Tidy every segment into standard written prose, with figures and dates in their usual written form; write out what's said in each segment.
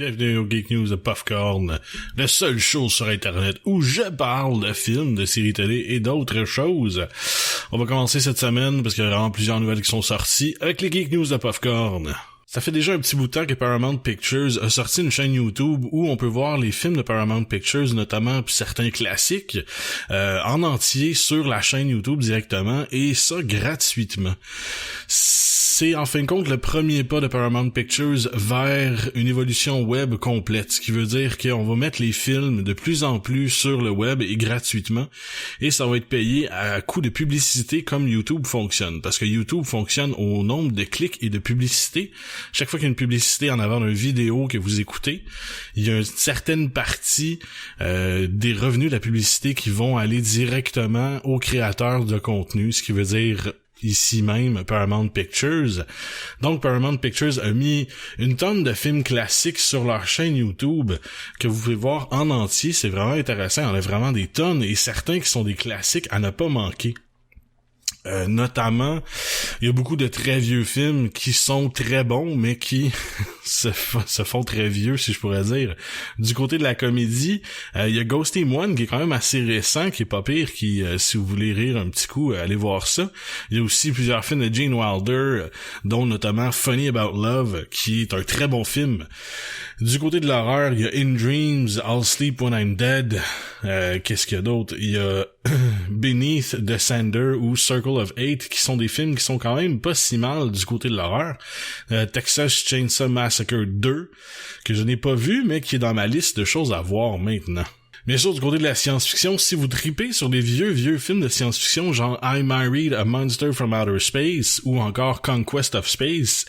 Bienvenue au Geek News de Popcorn, le seul show sur Internet où je parle de films, de séries télé et d'autres choses. On va commencer cette semaine, parce qu'il y a vraiment plusieurs nouvelles qui sont sorties, avec les Geek News de Popcorn. Ça fait déjà un petit bout de temps que Paramount Pictures a sorti une chaîne YouTube où on peut voir les films de Paramount Pictures, notamment certains classiques, en entier sur la chaîne YouTube directement, et ça gratuitement. C'est en fin de compte le premier pas de Paramount Pictures vers une évolution web complète, ce qui veut dire qu'on va mettre les films de plus en plus sur le web et gratuitement, et ça va être payé à coût de publicité comme YouTube fonctionne, parce que YouTube fonctionne au nombre de clics et de publicités. Chaque fois qu'il y a une publicité en avant d'une vidéo que vous écoutez, il y a une certaine partie des revenus de la publicité qui vont aller directement aux créateurs de contenu, ce qui veut dire ici même Paramount Pictures. Donc Paramount Pictures a mis une tonne de films classiques sur leur chaîne YouTube que vous pouvez voir en entier. C'est vraiment intéressant, on a vraiment des tonnes et certains qui sont des classiques à ne pas manquer. Notamment, il y a beaucoup de très vieux films qui sont très bons, mais qui se font très vieux, si je pourrais dire. Du côté de la comédie, il y a Ghost Team 1, qui est quand même assez récent, qui est pas pire, qui, si vous voulez rire un petit coup, allez voir ça. Il y a aussi plusieurs films de Gene Wilder, dont notamment Funny About Love, qui est un très bon film. Du côté de l'horreur, il y a In Dreams, I'll Sleep When I'm Dead. Qu'est-ce qu'il y a d'autre? Il y a Beneath the Sander ou Circle of Eight, qui sont des films qui sont quand même pas si mal du côté de l'horreur. Texas Chainsaw Massacre 2, que je n'ai pas vu, mais qui est dans ma liste de choses à voir maintenant. Bien sûr, du côté de la science-fiction, si vous tripez sur des vieux films de science-fiction, genre I Married a Monster from Outer Space ou encore Conquest of Space,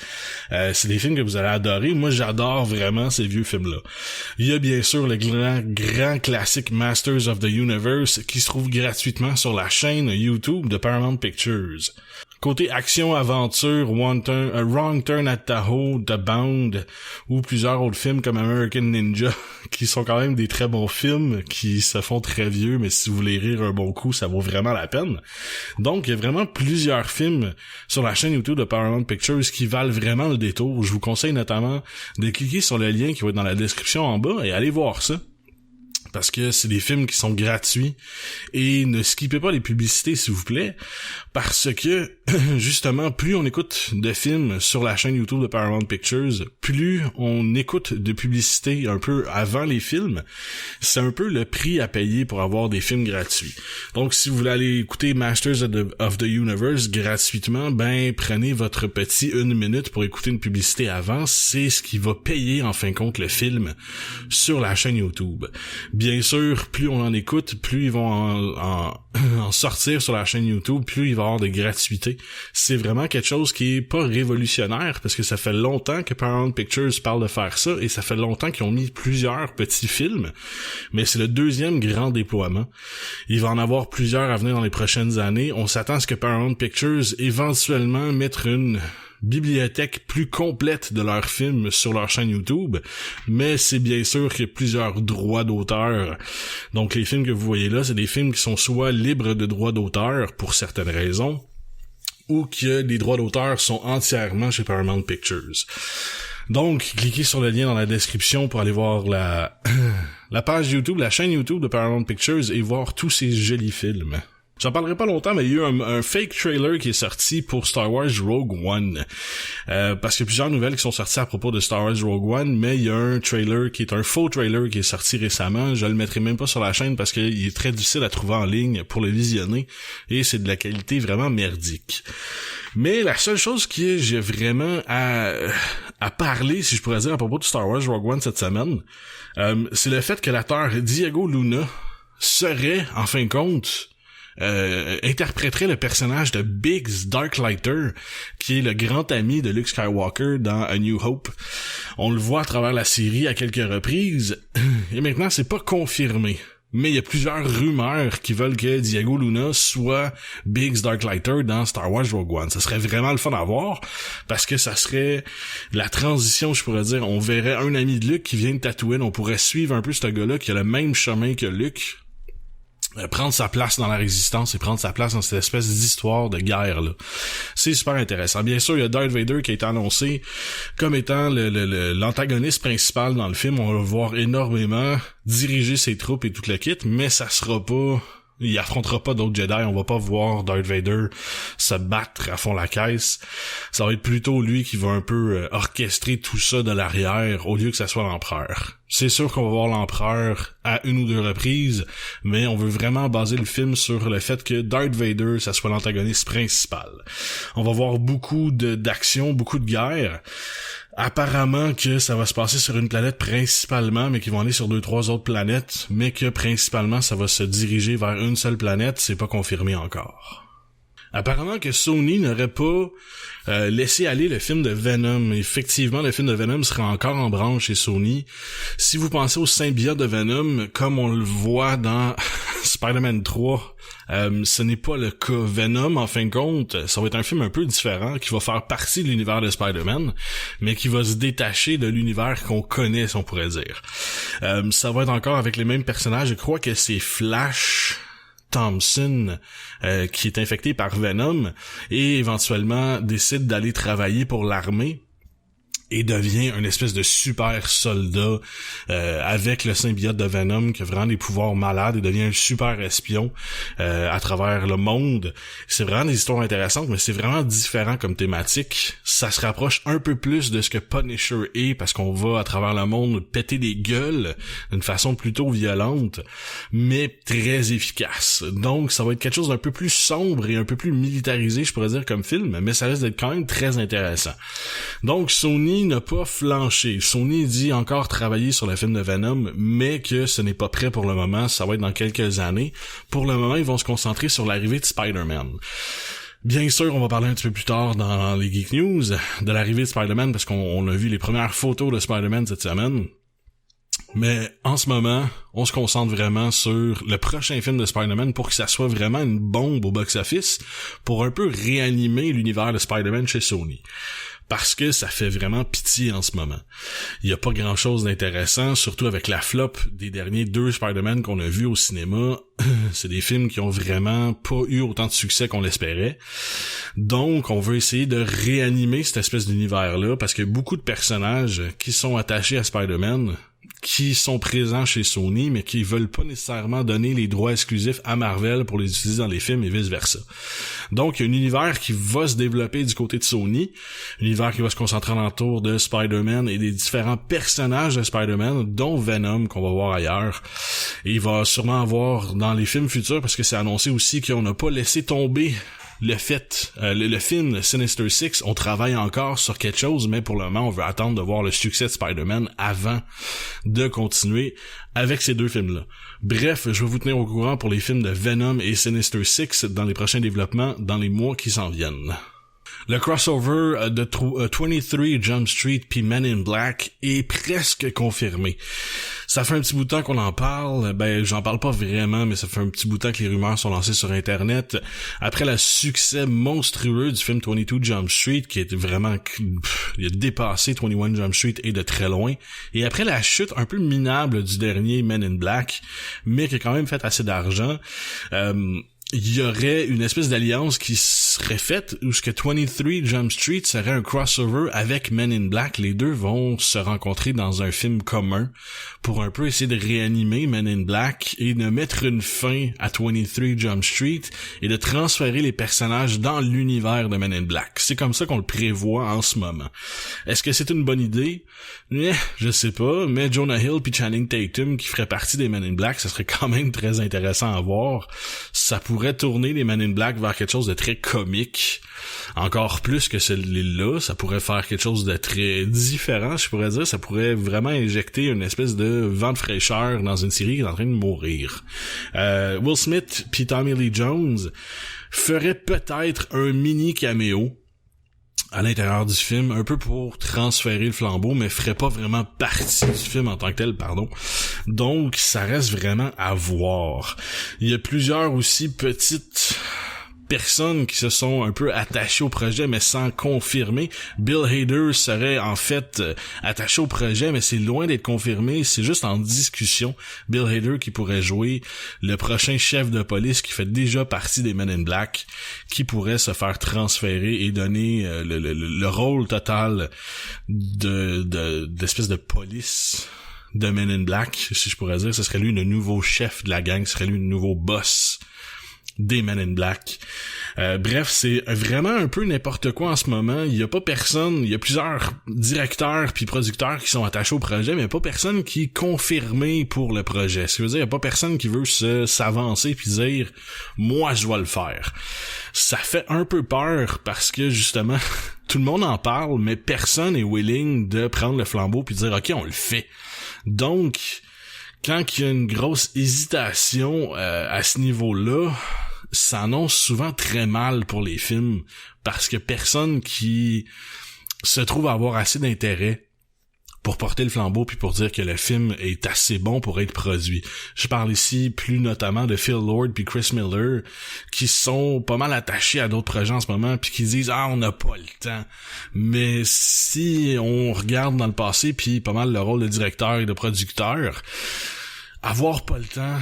c'est des films que vous allez adorer. Moi, j'adore vraiment ces vieux films-là. Il y a bien sûr le grand classique Masters of the Universe qui se trouve gratuitement sur la chaîne YouTube de Paramount Pictures. Côté action-aventure, Wrong Turn at Tahoe, The Bound, ou plusieurs autres films comme American Ninja, qui sont quand même des très bons films, qui se font très vieux, mais si vous voulez rire un bon coup, ça vaut vraiment la peine. Donc, il y a vraiment plusieurs films sur la chaîne YouTube de Paramount Pictures qui valent vraiment le détour. Je vous conseille notamment de cliquer sur le lien qui va être dans la description en bas et aller voir ça. Parce que c'est des films qui sont gratuits et ne skippez pas les publicités s'il vous plaît, parce que justement plus on écoute de films sur la chaîne YouTube de Paramount Pictures, plus on écoute de publicités un peu avant les films, c'est un peu le prix à payer pour avoir des films gratuits. Donc si vous voulez aller écouter Masters of the Universe gratuitement, ben prenez votre petit 1 minute pour écouter une publicité avant, c'est ce qui va payer en fin de compte le film sur la chaîne YouTube. Bien sûr, plus on en écoute, plus ils vont en sortir sur la chaîne YouTube, plus il va y avoir de gratuité. C'est vraiment quelque chose qui est pas révolutionnaire, parce que ça fait longtemps que Paramount Pictures parle de faire ça, et ça fait longtemps qu'ils ont mis plusieurs petits films, mais c'est le deuxième grand déploiement. Il va en avoir plusieurs à venir dans les prochaines années. On s'attend à ce que Paramount Pictures éventuellement mette une bibliothèque plus complète de leurs films sur leur chaîne YouTube, mais c'est bien sûr qu'il y a plusieurs droits d'auteur. Donc les films que vous voyez là, c'est des films qui sont soit libres de droits d'auteur pour certaines raisons, ou que les droits d'auteur sont entièrement chez Paramount Pictures. Donc, cliquez sur le lien dans la description pour aller voir la page YouTube, la chaîne YouTube de Paramount Pictures et voir tous ces jolis films. J'en parlerai pas longtemps, mais il y a eu un fake trailer qui est sorti pour Star Wars Rogue One. Parce qu'il y a plusieurs nouvelles qui sont sorties à propos de Star Wars Rogue One, mais il y a un trailer qui est un faux trailer qui est sorti récemment. Je le mettrai même pas sur la chaîne parce qu'il est très difficile à trouver en ligne pour le visionner et c'est de la qualité vraiment merdique. Mais la seule chose que j'ai vraiment à parler, si je pourrais dire, à propos de Star Wars Rogue One cette semaine, c'est le fait que l'acteur Diego Luna serait, en fin de compte, interpréterait le personnage de Biggs Darklighter, qui est le grand ami de Luke Skywalker dans A New Hope. On le voit à travers la série à quelques reprises, et maintenant c'est pas confirmé. Mais il y a plusieurs rumeurs qui veulent que Diego Luna soit Biggs Darklighter dans Star Wars Rogue One. Ça serait vraiment le fun à voir, parce que ça serait la transition, je pourrais dire. On verrait un ami de Luke qui vient de Tatooine, on pourrait suivre un peu ce gars-là qui a le même chemin que Luke, prendre sa place dans la résistance et prendre sa place dans cette espèce d'histoire de guerre là. C'est super intéressant. Bien sûr, il y a Darth Vader qui a été annoncé comme étant l'antagoniste principal dans le film. On va le voir énormément diriger ses troupes et tout le kit, mais ça sera pas... Il affrontera pas d'autres Jedi, on va pas voir Darth Vader se battre à fond la caisse. Ça va être plutôt lui qui va un peu orchestrer tout ça de l'arrière au lieu que ça soit l'empereur. C'est sûr qu'on va voir l'empereur à une ou deux reprises, mais on veut vraiment baser le film sur le fait que Darth Vader, ça soit l'antagoniste principal. On va voir beaucoup d'action, beaucoup de guerre. Apparemment que ça va se passer sur une planète principalement, mais qu'ils vont aller sur 2-3 autres planètes, mais que principalement ça va se diriger vers une seule planète, c'est pas confirmé encore. Apparemment que Sony n'aurait pas laissé aller le film de Venom. Effectivement, le film de Venom sera encore en branche chez Sony. Si vous pensez au symbiote de Venom, comme on le voit dans Spider-Man 3, ce n'est pas le cas. Venom, en fin de compte, ça va être un film un peu différent, qui va faire partie de l'univers de Spider-Man, mais qui va se détacher de l'univers qu'on connaît, si on pourrait dire. Ça va être encore avec les mêmes personnages. Je crois que c'est Flash Thompson qui est infecté par Venom et éventuellement décide d'aller travailler pour l'armée et devient une espèce de super soldat avec le symbiote de Venom qui a vraiment des pouvoirs malades et devient un super espion à travers le monde. C'est vraiment des histoires intéressantes, mais c'est vraiment différent comme thématique. Ça se rapproche un peu plus de ce que Punisher est, parce qu'on va à travers le monde péter des gueules d'une façon plutôt violente, mais très efficace. Donc ça va être quelque chose d'un peu plus sombre et un peu plus militarisé, je pourrais dire, comme film, mais ça risque d'être quand même très intéressant. Donc Sony n'a pas flanché. Sony dit encore travailler sur le film de Venom, mais que ce n'est pas prêt pour le moment, ça va être dans quelques années. Pour le moment, ils vont se concentrer sur l'arrivée de Spider-Man. Bien sûr, on va parler un petit peu plus tard dans les Geek News de l'arrivée de Spider-Man, parce qu'on a vu les premières photos de Spider-Man cette semaine. Mais en ce moment, on se concentre vraiment sur le prochain film de Spider-Man pour que ça soit vraiment une bombe au box-office, pour un peu réanimer l'univers de Spider-Man chez Sony. Parce que ça fait vraiment pitié en ce moment. Il y a pas grand-chose d'intéressant, surtout avec la flop des derniers 2 Spider-Man qu'on a vus au cinéma. C'est des films qui ont vraiment pas eu autant de succès qu'on l'espérait. Donc, on veut essayer de réanimer cette espèce d'univers-là, parce que beaucoup de personnages qui sont attachés à Spider-Man, qui sont présents chez Sony, mais qui veulent pas nécessairement donner les droits exclusifs à Marvel pour les utiliser dans les films et vice-versa. Donc, il y a un univers qui va se développer du côté de Sony, un univers qui va se concentrer autour de Spider-Man et des différents personnages de Spider-Man, dont Venom, qu'on va voir ailleurs. Et il va sûrement avoir dans les films futurs, parce que c'est annoncé aussi qu'on n'a pas laissé tomber le film Sinister Six. On travaille encore sur quelque chose, mais pour le moment, on veut attendre de voir le succès de Spider-Man avant de continuer avec ces 2 films-là. Bref, je vais vous tenir au courant pour les films de Venom et Sinister Six dans les prochains développements dans les mois qui s'en viennent. Le crossover de 23 Jump Street puis Men in Black est presque confirmé. Ça fait un petit bout de temps qu'on en parle. Ben, j'en parle pas vraiment, mais ça fait un petit bout de temps que les rumeurs sont lancées sur Internet. Après le succès monstrueux du film 22 Jump Street, qui était vraiment... il a dépassé 21 Jump Street et de très loin. Et après la chute un peu minable du dernier Men in Black, mais qui a quand même fait assez d'argent... il y aurait une espèce d'alliance qui serait faite où ce que 23 Jump Street serait un crossover avec Men in Black. Les 2 vont se rencontrer dans un film commun pour un peu essayer de réanimer Men in Black et de mettre une fin à 23 Jump Street et de transférer les personnages dans l'univers de Men in Black. C'est comme ça qu'on le prévoit en ce moment. Est-ce que c'est une bonne idée? Je sais pas, mais Jonah Hill puis Channing Tatum qui ferait partie des Men in Black, ça serait quand même très intéressant à voir. Ça pourrait tourner les Men in Black vers quelque chose de très comique, encore plus que celui-là. Ça pourrait faire quelque chose de très différent, je pourrais dire. Ça pourrait vraiment injecter une espèce de vent de fraîcheur dans une série qui est en train de mourir. Will Smith puis Tommy Lee Jones feraient peut-être un mini caméo à l'intérieur du film, un peu pour transférer le flambeau, mais ferait pas vraiment partie du film en tant que tel, pardon. Donc, ça reste vraiment à voir. Il y a plusieurs aussi petites personnes qui se sont un peu attachées au projet mais sans confirmer. Bill Hader serait en fait attaché au projet mais c'est loin d'être confirmé, c'est juste en discussion. Bill Hader qui pourrait jouer le prochain chef de police qui fait déjà partie des Men in Black, qui pourrait se faire transférer et donner le rôle total d'espèce de police de Men in Black, si je pourrais dire. Ce serait lui le nouveau chef de la gang, ce serait lui le nouveau boss des Men in Black. Bref, c'est vraiment un peu n'importe quoi en ce moment. Il y a pas personne, il y a plusieurs directeurs puis producteurs qui sont attachés au projet, mais il y a pas personne qui est confirmé pour le projet. Ce qui veut dire, il y a pas personne qui veut s'avancer puis dire moi je vais le faire. Ça fait un peu peur parce que justement tout le monde en parle, mais personne est willing de prendre le flambeau puis de dire OK, on le fait. Donc quand il y a une grosse hésitation à ce niveau-là, ça annonce souvent très mal pour les films parce que personne qui se trouve avoir assez d'intérêt pour porter le flambeau puis pour dire que le film est assez bon pour être produit. Je parle ici plus notamment de Phil Lord puis Chris Miller qui sont pas mal attachés à d'autres projets en ce moment puis qui disent on n'a pas le temps. Mais si on regarde dans le passé puis pas mal le rôle de directeur et de producteur, avoir pas le temps,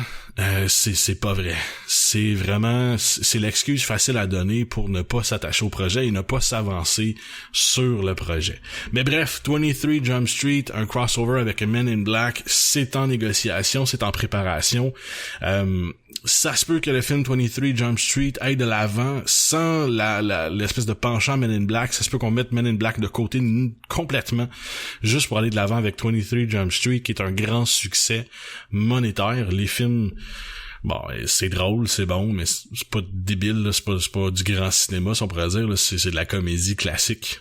c'est pas vrai. C'est vraiment, c'est l'excuse facile à donner pour ne pas s'attacher au projet et ne pas s'avancer sur le projet. Mais bref, 23 Jump Street, un crossover avec Men in Black, c'est en négociation, c'est en préparation. Ça se peut que le film 23 Jump Street aille de l'avant sans l'espèce de penchant Men in Black. Ça se peut qu'on mette Men in Black de côté complètement juste pour aller de l'avant avec 23 Jump Street qui est un grand succès monétaire. Les films, bon, c'est drôle, c'est bon, mais c'est pas débile, là, c'est pas du grand cinéma, si on pourrait dire, là, c'est de la comédie classique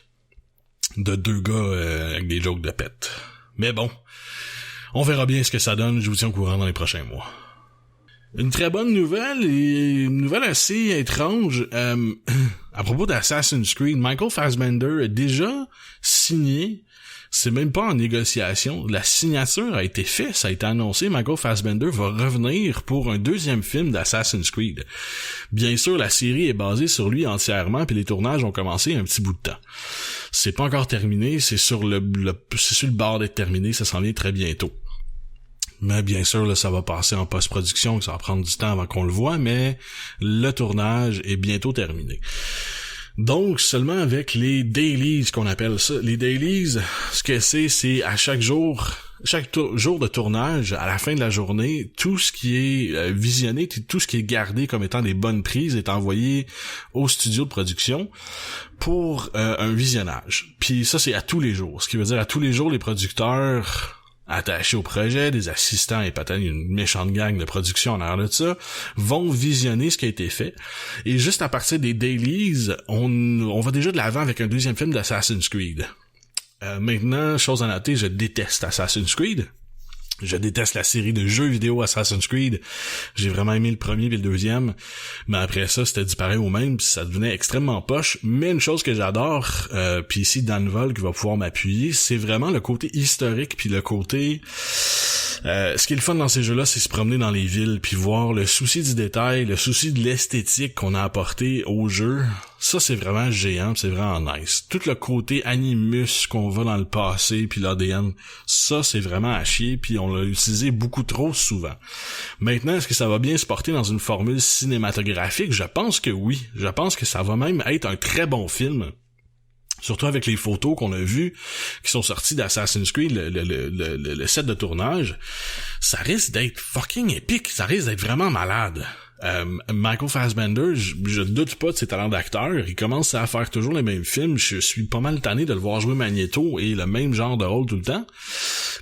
de deux gars avec des jokes de pète. Mais bon, on verra bien ce que ça donne, je vous tiens au courant dans les prochains mois. Une très bonne nouvelle et une nouvelle assez étrange à propos d'Assassin's Creed. Michael Fassbender a déjà signé, c'est même pas en négociation, la signature a été faite, ça a été annoncé, Michael Fassbender va revenir pour un deuxième film d'Assassin's Creed. Bien sûr, la série est basée sur lui entièrement puis les tournages ont commencé un petit bout de temps. C'est pas encore terminé, c'est sur le bord d'être terminé, ça s'en vient très bientôt. Mais bien sûr, là, ça va passer en post-production, ça va prendre du temps avant qu'on le voit, mais le tournage est bientôt terminé. Donc, seulement avec les dailies, qu'on appelle ça. Les dailies, ce que c'est à chaque jour de tournage, à la fin de la journée, tout ce qui est visionné, tout ce qui est gardé comme étant des bonnes prises est envoyé au studio de production pour un visionnage. Puis ça, c'est à tous les jours. Ce qui veut dire à tous les jours, les producteurs attachés au projet, des assistants et peut-être une méchante gang de production en arrière de ça, vont visionner ce qui a été fait. Et juste à partir des dailies, on va déjà de l'avant avec un deuxième film d'Assassin's Creed. Maintenant, chose à noter, je déteste Assassin's Creed. Je déteste la série de jeux vidéo Assassin's Creed. J'ai vraiment aimé le premier et le deuxième. Mais après ça, c'était du pareil au même, puis ça devenait extrêmement poche. Mais une chose que j'adore, puis ici Dan Volk va pouvoir m'appuyer, c'est vraiment le côté historique puis le côté... ce qui est le fun dans ces jeux-là, c'est se promener dans les villes puis voir le souci du détail, le souci de l'esthétique qu'on a apporté au jeu. Ça, c'est vraiment géant, c'est vraiment nice. Tout le côté animus qu'on va dans le passé puis l'ADN, ça, c'est vraiment à chier puis on l'a utilisé beaucoup trop souvent. Maintenant, est-ce que ça va bien se porter dans une formule cinématographique? Je pense que oui. Je pense que ça va même être un très bon film. Surtout avec les photos qu'on a vues qui sont sorties d'Assassin's Creed, le set de tournage, ça risque d'être fucking épique, ça risque d'être vraiment malade. Michael Fassbender, je doute pas de ses talents d'acteur, il commence à faire toujours les mêmes films, je suis pas mal tanné de le voir jouer Magneto et le même genre de rôle tout le temps,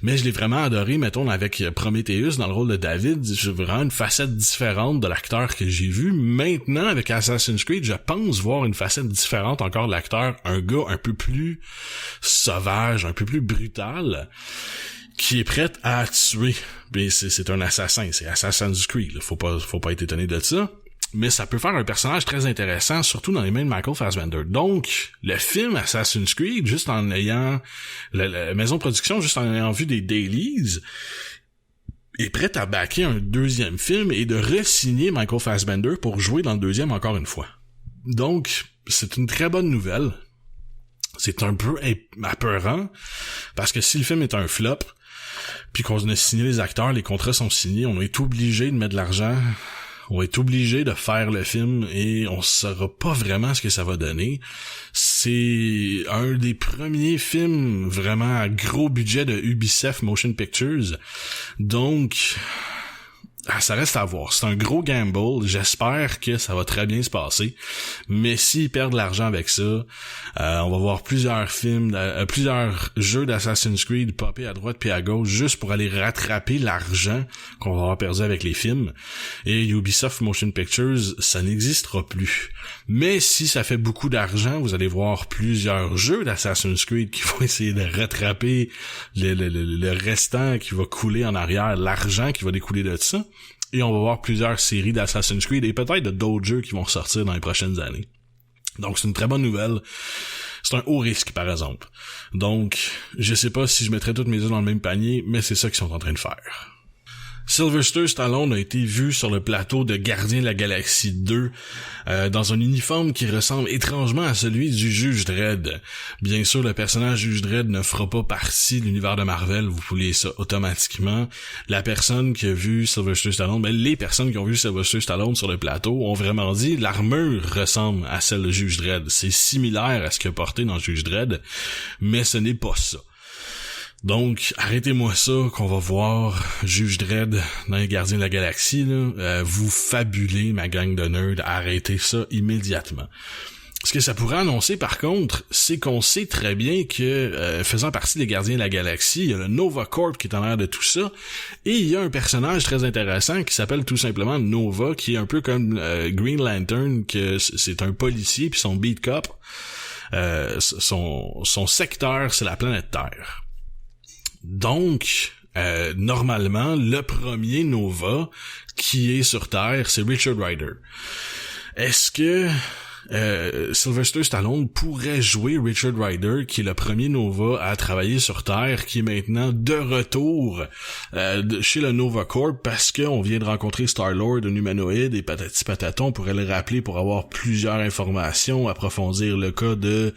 mais je l'ai vraiment adoré, mettons, avec Prometheus dans le rôle de David, j'ai vraiment une facette différente de l'acteur que j'ai vu. Maintenant, avec Assassin's Creed, je pense voir une facette différente encore de l'acteur, un gars un peu plus sauvage, un peu plus brutal, qui est prêt à tuer. Mais c'est un assassin, c'est Assassin's Creed, là. Faut pas être étonné de ça. Mais ça peut faire un personnage très intéressant, surtout dans les mains de Michael Fassbender. Donc, le film Assassin's Creed, juste en ayant la maison de production, juste en ayant vu des dailies, est prêt à backer un deuxième film et de re-signer Michael Fassbender pour jouer dans le deuxième encore une fois. Donc, c'est une très bonne nouvelle. C'est un peu apeurant, parce que si le film est un flop, puis qu'on a signé les acteurs, les contrats sont signés, on est obligé de mettre de l'argent, on est obligé de faire le film, et on saura pas vraiment ce que ça va donner. C'est un des premiers films vraiment à gros budget de Ubisoft Motion Pictures, donc ça reste à voir. C'est un gros gamble. J'espère que ça va très bien se passer. Mais s'ils perdent de l'argent avec ça, on va voir plusieurs films, plusieurs jeux d'Assassin's Creed popper à droite puis à gauche juste pour aller rattraper l'argent qu'on va avoir perdu avec les films. Et Ubisoft Motion Pictures, ça n'existera plus. Mais si ça fait beaucoup d'argent, vous allez voir plusieurs jeux d'Assassin's Creed qui vont essayer de rattraper le restant qui va couler en arrière, l'argent qui va découler de ça. Et on va voir plusieurs séries d'Assassin's Creed et peut-être d'autres jeux qui vont sortir dans les prochaines années. Donc c'est une très bonne nouvelle. C'est un haut risque par exemple. Donc je sais pas si je mettrais toutes mes œufs dans le même panier, mais c'est ça qu'ils sont en train de faire. Sylvester Stallone a été vu sur le plateau de Gardiens de la Galaxie 2 dans un uniforme qui ressemble étrangement à celui du Juge Dredd. Bien sûr, le personnage Juge Dredd ne fera pas partie de l'univers de Marvel, vous voulez ça automatiquement. La personne qui a vu Sylvester Stallone, les personnes qui ont vu Sylvester Stallone sur le plateau ont vraiment dit l'armure ressemble à celle de Juge Dredd. C'est similaire à ce qu'il a porté dans Juge Dredd, mais ce n'est pas ça. Donc, arrêtez-moi ça, qu'on va voir Juge Dredd dans les Gardiens de la Galaxie, là. Vous fabulez, ma gang de nerds, arrêtez ça immédiatement. Ce que ça pourrait annoncer, par contre, c'est qu'on sait très bien que, faisant partie des Gardiens de la Galaxie, il y a le Nova Corps qui est en l'air de tout ça, et il y a un personnage très intéressant qui s'appelle tout simplement Nova, qui est un peu comme Green Lantern, que c'est un policier, puis son beat cop, son secteur, c'est la planète Terre. Donc, normalement, le premier Nova qui est sur Terre, c'est Richard Rider. Est-ce que Sylvester Stallone pourrait jouer Richard Rider, qui est le premier Nova à travailler sur Terre, qui est maintenant de retour chez le Nova Corps, parce qu'on vient de rencontrer Star-Lord, un humanoïde, et patati pataton, on pourrait le rappeler pour avoir plusieurs informations, approfondir le cas de...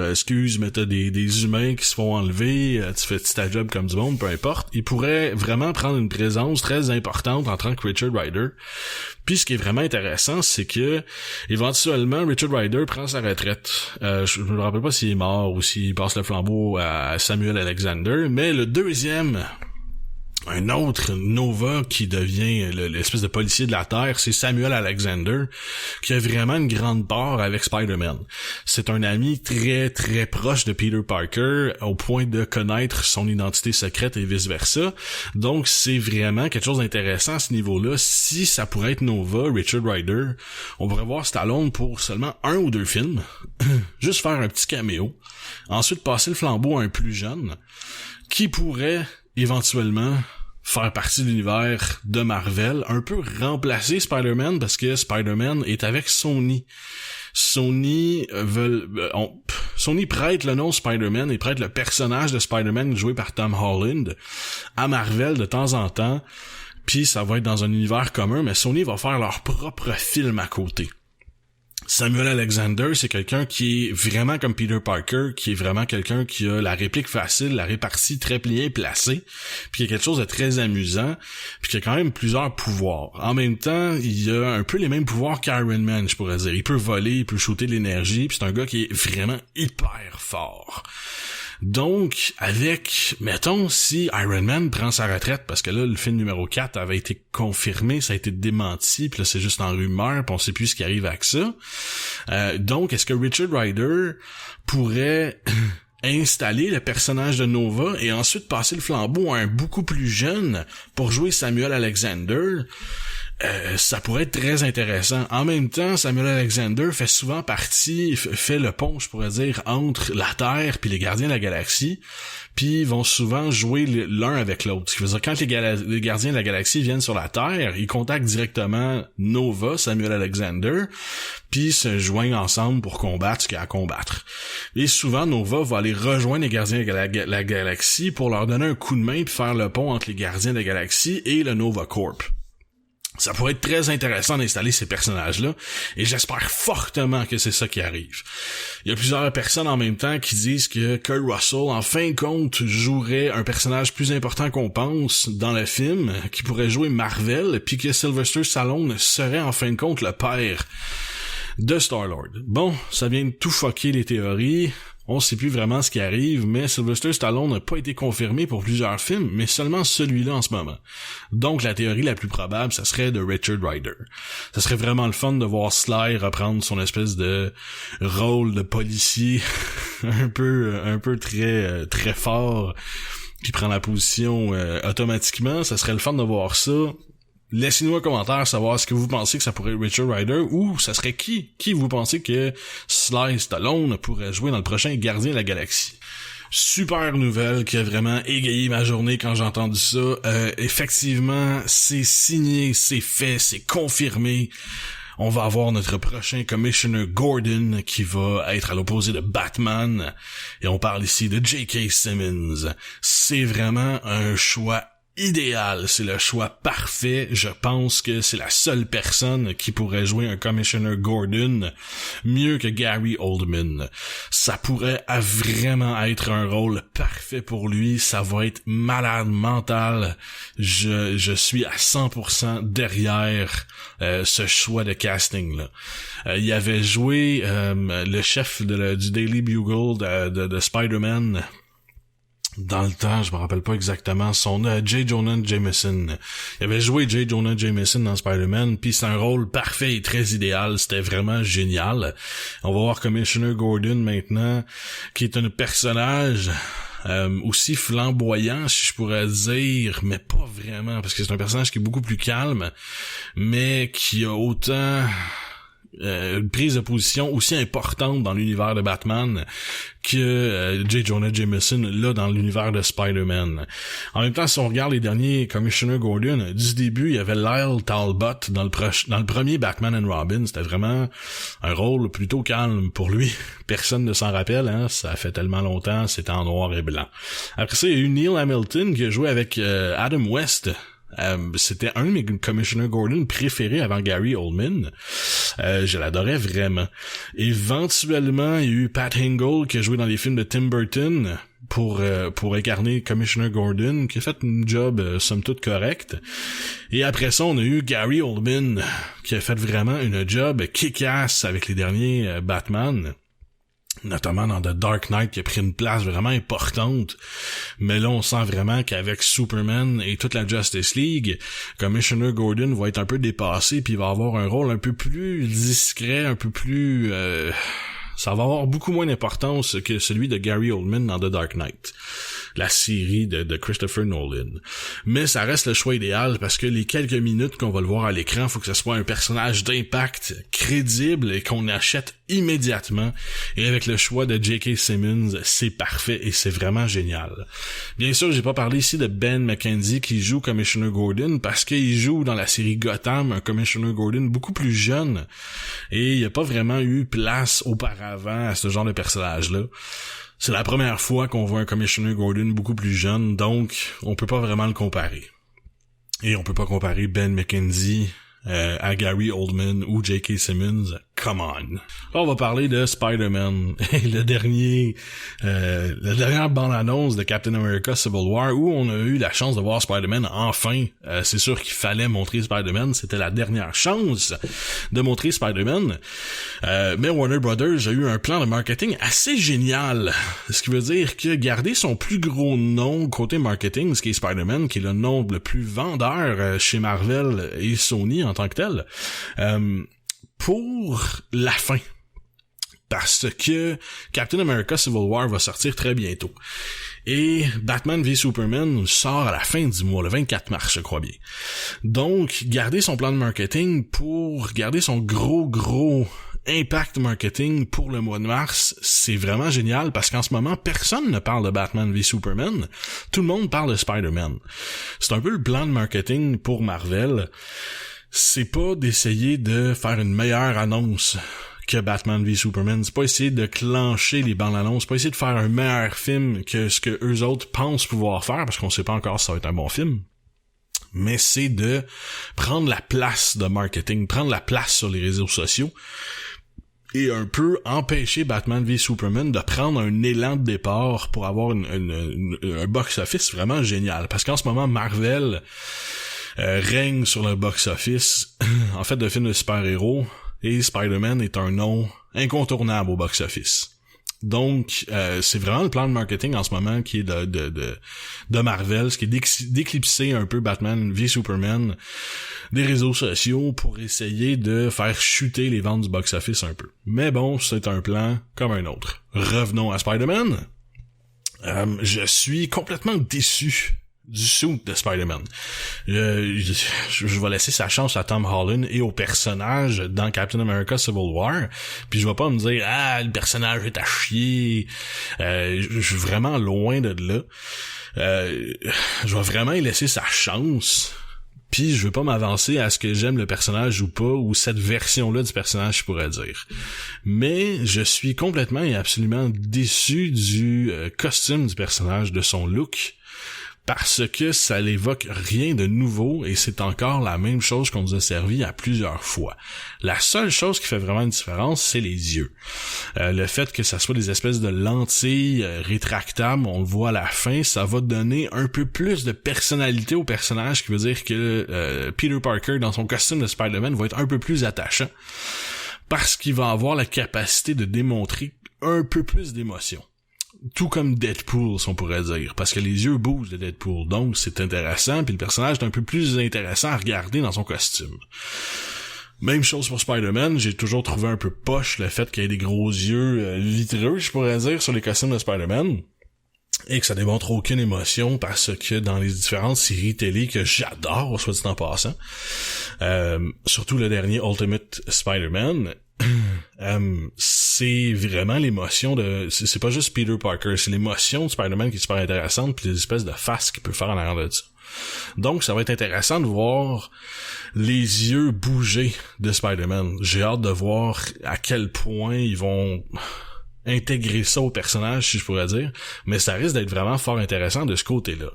excuse, mais t'as des humains qui se font enlever, tu fais ta job comme du monde, peu importe. Il pourrait vraiment prendre une présence très importante en tant que Richard Rider. Puis ce qui est vraiment intéressant, c'est que éventuellement Richard Rider prend sa retraite. Je me rappelle pas s'il est mort ou s'il passe le flambeau à Samuel Alexander, mais le deuxième... Un autre Nova qui devient l'espèce de policier de la Terre, c'est Samuel Alexander, qui a vraiment une grande part avec Spider-Man. C'est un ami très très proche de Peter Parker, au point de connaître son identité secrète et vice-versa. Donc c'est vraiment quelque chose d'intéressant à ce niveau-là. Si ça pourrait être Nova, Richard Rider, on pourrait voir Stallone pour seulement 1 ou 2 films, juste faire un petit caméo, ensuite passer le flambeau à un plus jeune, qui pourrait... éventuellement faire partie de l'univers de Marvel, un peu remplacer Spider-Man parce que Spider-Man est avec Sony. Sony prête le nom Spider-Man et prête le personnage de Spider-Man joué par Tom Holland à Marvel de temps en temps, puis ça va être dans un univers commun, mais Sony va faire leur propre film à côté. Samuel Alexander, c'est quelqu'un qui est vraiment comme Peter Parker, qui est vraiment quelqu'un qui a la réplique facile, la répartie très pliée et placée, puis qui a quelque chose de très amusant, puis qui a quand même plusieurs pouvoirs. En même temps, il a un peu les mêmes pouvoirs qu'Iron Man, je pourrais dire. Il peut voler, il peut shooter de l'énergie, puis c'est un gars qui est vraiment hyper fort. Donc, avec, mettons, si Iron Man prend sa retraite, parce que là, le film numéro 4 avait été confirmé, ça a été démenti, puis là, c'est juste en rumeur, puis on sait plus ce qui arrive avec ça. Donc, est-ce que Richard Rider pourrait installer le personnage de Nova et ensuite passer le flambeau à un beaucoup plus jeune pour jouer Samuel Alexander? Ça pourrait être très intéressant. En même temps, Samuel Alexander fait souvent partie, fait le pont, je pourrais dire, entre la Terre puis les Gardiens de la Galaxie, puis ils vont souvent jouer l'un avec l'autre. Ce qui veut dire, quand les Gardiens de la Galaxie viennent sur la Terre, ils contactent directement Nova, Samuel Alexander, puis se joignent ensemble pour combattre ce qu'il y a à combattre. Et souvent, Nova va aller rejoindre les Gardiens de la Galaxie pour leur donner un coup de main puis faire le pont entre les Gardiens de la Galaxie et le Nova Corps. Ça pourrait être très intéressant d'installer ces personnages-là, et j'espère fortement que c'est ça qui arrive. Il y a plusieurs personnes en même temps qui disent que Kurt Russell, en fin de compte, jouerait un personnage plus important qu'on pense dans le film, qui pourrait jouer Marvel, puis que Sylvester Stallone serait en fin de compte le père de Star-Lord. Bon, ça vient de tout fucker les théories. On sait plus vraiment ce qui arrive, mais Sylvester Stallone n'a pas été confirmé pour plusieurs films, mais seulement celui-là en ce moment. Donc la théorie la plus probable, ça serait de Richard Rider. Ça serait vraiment le fun de voir Sly reprendre son espèce de rôle de policier un peu très fort, qui prend la position automatiquement. Ça serait le fun de voir ça. Laissez-nous un commentaire savoir ce que vous pensez que ça pourrait être Richard Rider, ou ça serait qui vous pensez que Sly Stallone pourrait jouer dans le prochain Gardien de la Galaxie. Super nouvelle qui a vraiment égayé ma journée quand j'ai entendu ça. Effectivement, c'est signé, c'est fait, c'est confirmé. On va avoir notre prochain Commissioner Gordon qui va être à l'opposé de Batman. Et on parle ici de J.K. Simmons. C'est vraiment un choix idéal, c'est le choix parfait. Je pense que c'est la seule personne qui pourrait jouer un Commissioner Gordon mieux que Gary Oldman. Ça pourrait vraiment être un rôle parfait pour lui. Ça va être malade mental. Je suis à 100% derrière ce choix de casting là. Il avait joué le chef du Daily Bugle de Spider-Man. Dans le temps, je me rappelle pas exactement son nom, J. Jonah Jameson. Il avait joué J. Jonah Jameson dans Spider-Man, puis c'est un rôle parfait et très idéal, c'était vraiment génial. On va voir Commissioner Gordon maintenant, qui est un personnage aussi flamboyant, si je pourrais dire, mais pas vraiment, parce que c'est un personnage qui est beaucoup plus calme, mais qui a autant une prise de position aussi importante dans l'univers de Batman que J. Jonah Jameson là dans l'univers de Spider-Man. En même temps, si on regarde les derniers Commissioner Gordon, du début, il y avait Lyle Talbot dans le premier Batman and Robin. C'était vraiment un rôle plutôt calme pour lui. Personne ne s'en rappelle, hein. Ça fait tellement longtemps, c'était en noir et blanc. Après ça, il y a eu Neil Hamilton qui a joué avec Adam West. C'était un de mes Commissioner Gordon préférés avant Gary Oldman. Je l'adorais vraiment. Éventuellement, il y a eu Pat Hingle qui a joué dans les films de Tim Burton pour incarner Commissioner Gordon, qui a fait un job somme toute correct. Et après ça, on a eu Gary Oldman qui a fait vraiment une job kick-ass avec les derniers Batman. Notamment dans The Dark Knight, qui a pris une place vraiment importante. Mais là, on sent vraiment qu'avec Superman et toute la Justice League, Commissioner Gordon va être un peu dépassé, puis il va avoir un rôle un peu plus discret, un peu plus... ça va avoir beaucoup moins d'importance que celui de Gary Oldman dans The Dark Knight, la série de Christopher Nolan. Mais ça reste le choix idéal parce que les quelques minutes qu'on va le voir à l'écran, faut que ce soit un personnage d'impact crédible et qu'on achète immédiatement. Et avec le choix de J.K. Simmons, c'est parfait et c'est vraiment génial. Bien sûr, j'ai pas parlé ici de Ben McKenzie qui joue Commissioner Gordon parce qu'il joue dans la série Gotham un Commissioner Gordon beaucoup plus jeune et il n'y a pas vraiment eu place auparavant à ce genre de personnage-là. C'est la première fois qu'on voit un Commissioner Gordon beaucoup plus jeune, donc on peut pas vraiment le comparer. Et on peut pas comparer Ben McKenzie à Gary Oldman ou J.K. Simmons. Come on. Là, on va parler de Spider-Man. La dernière bande-annonce de Captain America Civil War où on a eu la chance de voir Spider-Man enfin. C'est sûr qu'il fallait montrer Spider-Man. C'était la dernière chance de montrer Spider-Man. Mais Warner Brothers a eu un plan de marketing assez génial. Ce qui veut dire que garder son plus gros nom côté marketing, ce qui est Spider-Man, qui est le nom le plus vendeur chez Marvel et Sony en tant que tel, pour la fin. Parce que Captain America Civil War va sortir très bientôt. Et Batman v Superman sort à la fin du mois, le 24 mars, je crois bien. Donc, garder son plan de marketing pour garder son gros impact marketing pour le mois de mars, c'est vraiment génial parce qu'en ce moment, personne ne parle de Batman v Superman. Tout le monde parle de Spider-Man. C'est un peu le plan de marketing pour Marvel. C'est pas d'essayer de faire une meilleure annonce que Batman v Superman. C'est pas essayer de clencher les bandes annonces. C'est pas essayer de faire un meilleur film que ce que eux autres pensent pouvoir faire, parce qu'on sait pas encore si ça va être un bon film. mais c'est de prendre la place de marketing, prendre la place sur les réseaux sociaux et un peu empêcher Batman v Superman de prendre un élan de départ pour avoir un box-office vraiment génial. Parce qu'en ce moment, Marvel règne sur le box-office, en fait, de films de super-héros, et Spider-Man est un nom incontournable au box-office. Donc, c'est vraiment le plan de marketing en ce moment qui est de Marvel, ce qui est d'éclipser un peu Batman v Superman des réseaux sociaux pour essayer de faire chuter les ventes du box-office un peu. Mais bon, c'est un plan comme un autre. Revenons à Spider-Man. Je suis complètement déçu du suit de Spider-Man. Je vais laisser sa chance à Tom Holland et au personnage dans Captain America Civil War, puis je vais pas me dire le personnage est à chier. Je suis vraiment loin de là. Je vais vraiment y laisser sa chance. Puis je veux pas m'avancer à ce que j'aime le personnage ou pas, ou cette version-là du personnage, je pourrais dire. Mais je suis complètement et absolument déçu du costume du personnage, de son look, parce que ça n'évoque rien de nouveau et c'est encore la même chose qu'on nous a servi à plusieurs fois. La seule chose qui fait vraiment une différence, c'est les yeux. Le fait que ça soit des espèces de lentilles rétractables, on le voit à la fin, ça va donner un peu plus de personnalité au personnage, qui veut dire que Peter Parker, dans son costume de Spider-Man, va être un peu plus attachant, parce qu'il va avoir la capacité de démontrer un peu plus d'émotion. Tout comme Deadpool, si on pourrait dire, parce que les yeux bougent de Deadpool, donc c'est intéressant, puis le personnage est un peu plus intéressant à regarder dans son costume. Même chose pour Spider-Man, j'ai toujours trouvé un peu poche le fait qu'il y ait des gros yeux vitreux, je pourrais dire, sur les costumes de Spider-Man, et que ça démontre aucune émotion, parce que dans les différentes séries télé que j'adore, soit dit en passant, surtout le dernier Ultimate Spider-Man, c'est vraiment l'émotion de... C'est pas juste Peter Parker, c'est l'émotion de Spider-Man qui est super intéressante, puis les espèces de faces qu'il peut faire en arrière de ça. Donc ça va être intéressant de voir les yeux bouger de Spider-Man. J'ai hâte de voir à quel point ils vont intégrer ça au personnage, si je pourrais dire, mais ça risque d'être vraiment fort intéressant de ce côté-là.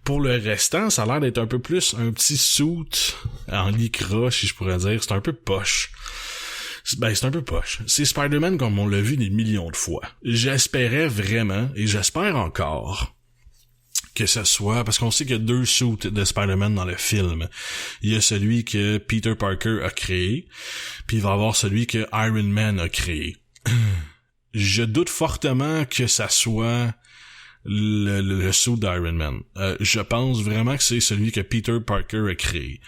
Pour le restant, ça a l'air d'être un peu plus un petit suit en lycra, si je pourrais dire. C'est un peu poche. C'est un peu poche. C'est Spider-Man comme on l'a vu des millions de fois. J'espérais vraiment, et j'espère encore, que ce soit, parce qu'on sait qu'il y a 2 suits de Spider-Man dans le film. Il y a celui que Peter Parker a créé, puis il va y avoir celui que Iron Man a créé. Je doute fortement que ça soit le suit d'Iron Man. Je pense vraiment que c'est celui que Peter Parker a créé.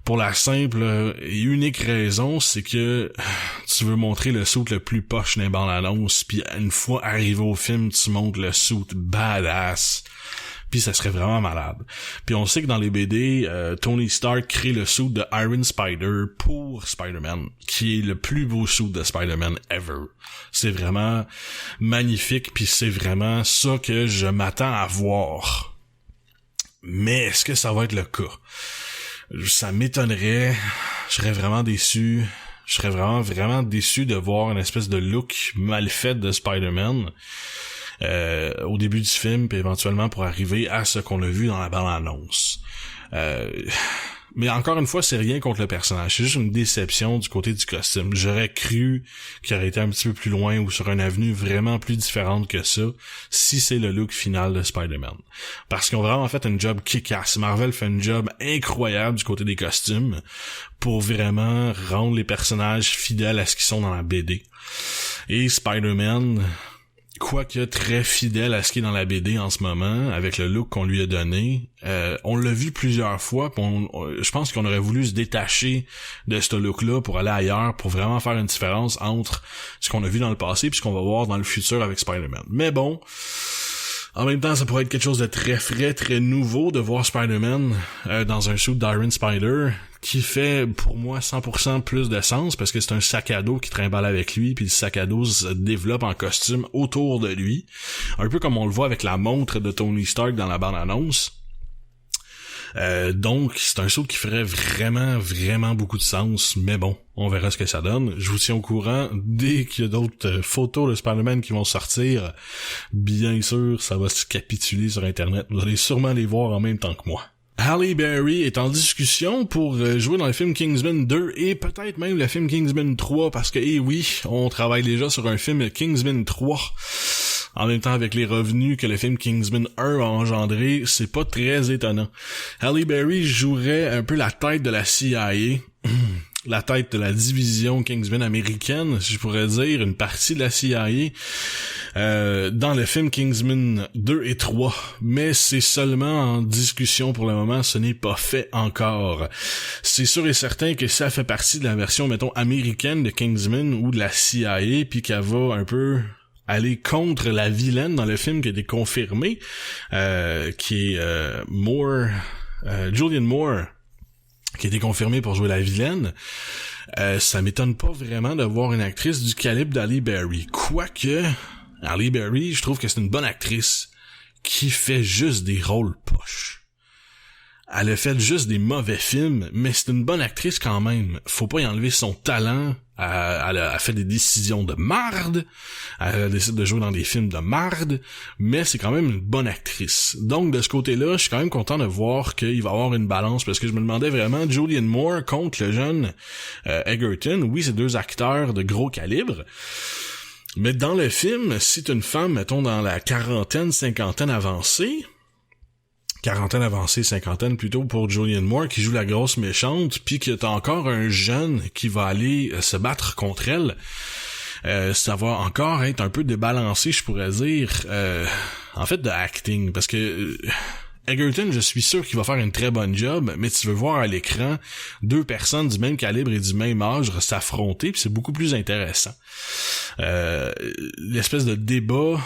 Pour la simple et unique raison, c'est que tu veux montrer le suit le plus poche dans les bandes-annonces, puis une fois arrivé au film, tu montres le suit badass. Puis ça serait vraiment malade. Puis on sait que dans les BD, Tony Stark crée le suit de Iron Spider pour Spider-Man, qui est le plus beau suit de Spider-Man ever. C'est vraiment magnifique, puis c'est vraiment ça que je m'attends à voir. Mais est-ce que ça va être le cas? Ça m'étonnerait. Je serais vraiment déçu. Je serais vraiment déçu de voir une espèce de look mal fait de Spider-Man au début du film, puis éventuellement pour arriver à ce qu'on a vu dans la bande-annonce. Mais encore une fois, c'est rien contre le personnage. C'est juste une déception du côté du costume. J'aurais cru qu'il aurait été un petit peu plus loin ou sur une avenue vraiment plus différente que ça, si c'est le look final de Spider-Man. Parce qu'ils ont vraiment fait un job kick-ass. Marvel fait un job incroyable du côté des costumes pour vraiment rendre les personnages fidèles à ce qu'ils sont dans la BD. Et Spider-Man, quoique très fidèle à ce qui est dans la BD en ce moment, avec le look qu'on lui a donné, on l'a vu plusieurs fois, pis je pense qu'on aurait voulu se détacher de ce look-là pour aller ailleurs, pour vraiment faire une différence entre ce qu'on a vu dans le passé et ce qu'on va voir dans le futur avec Spider-Man. Mais bon, en même temps, ça pourrait être quelque chose de très frais, très nouveau de voir Spider-Man dans un suit d'Iron Spider, qui fait pour moi 100% plus de sens parce que c'est un sac à dos qui trimballe avec lui, puis le sac à dos se développe en costume autour de lui, un peu comme on le voit avec la montre de Tony Stark dans la bande-annonce. Donc c'est un saut qui ferait vraiment beaucoup de sens, mais bon, on verra ce que ça donne. Je vous tiens au courant dès qu'il y a d'autres photos de Spider-Man qui vont sortir. Bien sûr, ça va se capituler sur Internet. Vous allez sûrement les voir en même temps que moi. Halle Berry est en discussion pour jouer dans le film Kingsman 2 et peut-être même le film Kingsman 3 parce que, oui, on travaille déjà sur un film Kingsman 3 en même temps avec les revenus que le film Kingsman 1 a engendré. C'est pas très étonnant. Halle Berry jouerait un peu la tête de la CIA, la tête de la division Kingsman américaine, si je pourrais dire, une partie de la CIA, dans le film Kingsman 2 et 3. Mais c'est seulement en discussion pour le moment, ce n'est pas fait encore. C'est sûr et certain que ça fait partie de la version, mettons, américaine de Kingsman ou de la CIA, puis qu'elle va un peu aller contre la vilaine dans le film qui a été confirmé, qui est Julianne Moore, qui a été confirmée pour jouer la vilaine. Ça m'étonne pas vraiment de voir une actrice du calibre d'Halle Berry. Quoique, Halle Berry, je trouve que c'est une bonne actrice qui fait juste des rôles poches. Elle a fait juste des mauvais films, mais c'est une bonne actrice quand même. Faut pas y enlever son talent. Elle a fait des décisions de marde. Elle décide de jouer dans des films de marde, mais c'est quand même une bonne actrice. Donc, de ce côté-là, je suis quand même content de voir qu'il va y avoir une balance, parce que je me demandais vraiment, Julianne Moore contre le jeune Egerton. Oui, c'est deux acteurs de gros calibre. Mais dans le film, si t'es une femme, mettons, dans la cinquantaine avancée, cinquantaine plutôt pour Julianne Moore qui joue la grosse méchante, puis que t'as encore un jeune qui va aller se battre contre elle, ça va encore être un peu débalancé, je pourrais dire, en fait de acting, parce que Egerton, je suis sûr qu'il va faire une très bonne job, mais tu veux voir à l'écran deux personnes du même calibre et du même âge s'affronter, puis c'est beaucoup plus intéressant. L'espèce de débat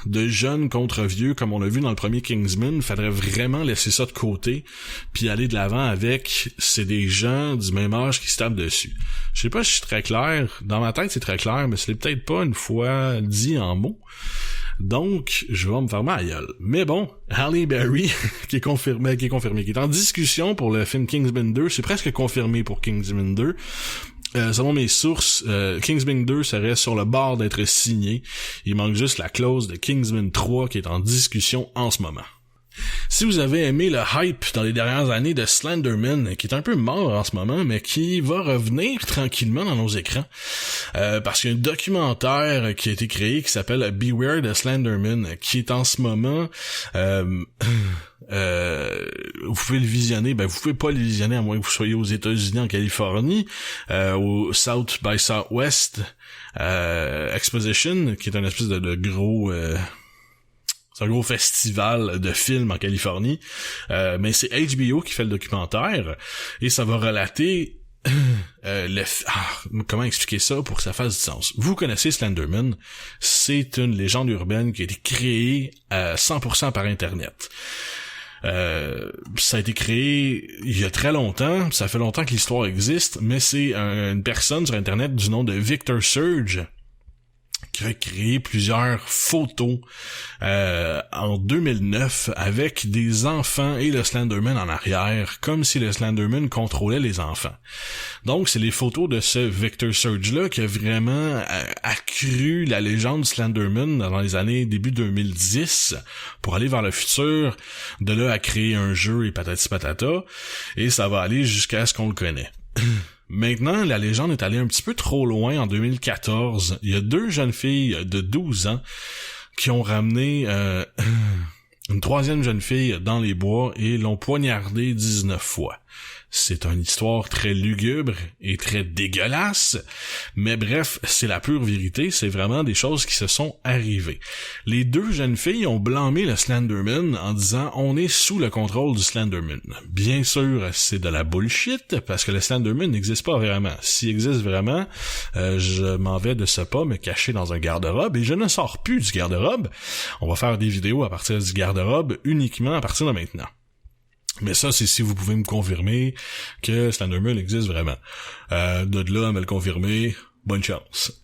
de jeunes contre vieux, comme on a vu dans le premier Kingsman, faudrait vraiment laisser ça de côté, puis aller de l'avant avec, c'est des gens du même âge qui se tapent dessus. Je sais pas si je suis très clair, dans ma tête c'est très clair, mais c'est peut-être pas une fois dit en mots. Donc, je vais me fermer à la gueule. Mais bon, Halle Berry, qui est en discussion pour le film Kingsman 2, c'est presque confirmé pour Kingsman 2. Selon mes sources, Kingsman 2 serait sur le bord d'être signé. Il manque juste la clause de Kingsman 3 qui est en discussion en ce moment. Si vous avez aimé le hype dans les dernières années de Slenderman, qui est un peu mort en ce moment, mais qui va revenir tranquillement dans nos écrans, parce qu'il y a un documentaire qui a été créé qui s'appelle Beware the Slenderman, qui est en ce moment... vous pouvez le visionner, vous pouvez pas le visionner à moins que vous soyez aux États-Unis, en Californie, au South by Southwest Exposition, qui est un espèce de gros... c'est un gros festival de films en Californie, mais c'est HBO qui fait le documentaire, et ça va relater comment expliquer ça pour que ça fasse du sens. Vous connaissez Slenderman, c'est une légende urbaine qui a été créée 100% par Internet. Ça a été créé il y a très longtemps, ça fait longtemps que l'histoire existe, mais c'est une personne sur Internet du nom de Victor Surge qui a créé plusieurs photos en 2009 avec des enfants et le Slenderman en arrière, comme si le Slenderman contrôlait les enfants. Donc, c'est les photos de ce Victor Surge-là qui a vraiment accru la légende du Slenderman dans les années début 2010 pour aller vers le futur, de là à créer un jeu et patati patata, et ça va aller jusqu'à ce qu'on le connaît. Maintenant, la légende est allée un petit peu trop loin en 2014. Il y a deux jeunes filles de 12 ans qui ont ramené une troisième jeune fille dans les bois et l'ont poignardée 19 fois. C'est une histoire très lugubre et très dégueulasse, mais bref, c'est la pure vérité, c'est vraiment des choses qui se sont arrivées. Les deux jeunes filles ont blâmé le Slenderman en disant « on est sous le contrôle du Slenderman ». Bien sûr, c'est de la bullshit, parce que le Slenderman n'existe pas vraiment. S'il existe vraiment, je m'en vais de ce pas me cacher dans un garde-robe, et je ne sors plus du garde-robe. On va faire des vidéos à partir du garde-robe uniquement à partir de maintenant. Mais ça, c'est si vous pouvez me confirmer que Slenderman existe vraiment. De là à me le confirmer, bonne chance.